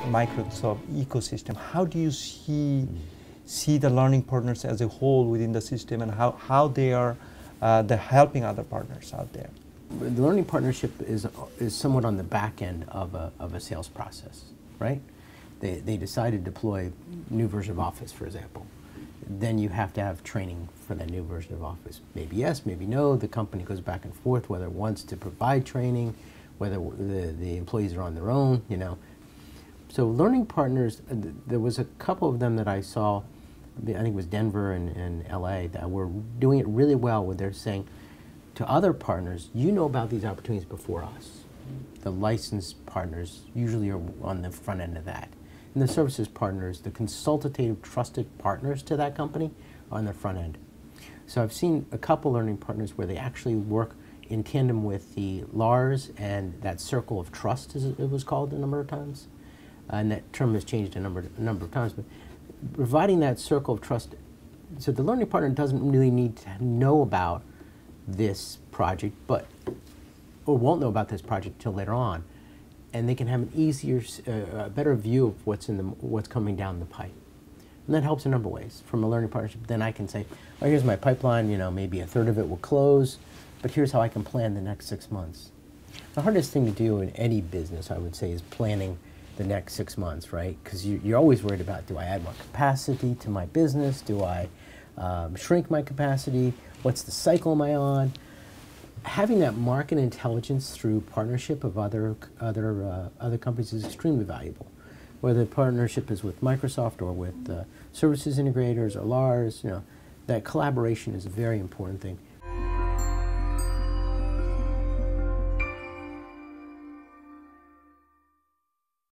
Microsoft ecosystem. How do you see the learning partners as a whole within the system, and how they are they're helping other partners out there? The learning partnership is somewhat on the back end of a sales process, right? They decide to deploy new version of Office, for example. Then you have to have training for that new version of Office. Maybe yes, maybe no. The company goes back and forth whether it wants to provide training, whether the employees are on their own, you know. So learning partners, there was a couple of them that I saw, I think it was Denver and LA, that were doing it really well, where they're saying to other partners, you know about these opportunities before us. The licensed partners usually are on the front end of that. And the services partners, the consultative, trusted partners to that company, are on the front end. So I've seen a couple learning partners where they actually work in tandem with the LARS and that circle of trust, as it was called a number of times. And that term has changed a number of times. But providing that circle of trust, so the learning partner doesn't really need to know about this project, or won't know about this project until later on, and they can have an easier, better view of what's coming down the pipe. And that helps in a number of ways. From a learning partnership, then I can say, oh, here's my pipeline, you know, maybe a third of it will close, but here's how I can plan the next 6 months. The hardest thing to do in any business, I would say, is planning the next 6 months, right? Because you're always worried about, do I add more capacity to my business? Do I shrink my capacity? What's the cycle am I on? Having that market intelligence through partnership of other companies is extremely valuable. Whether the partnership is with Microsoft or with services integrators or LARS, you know, that collaboration is a very important thing.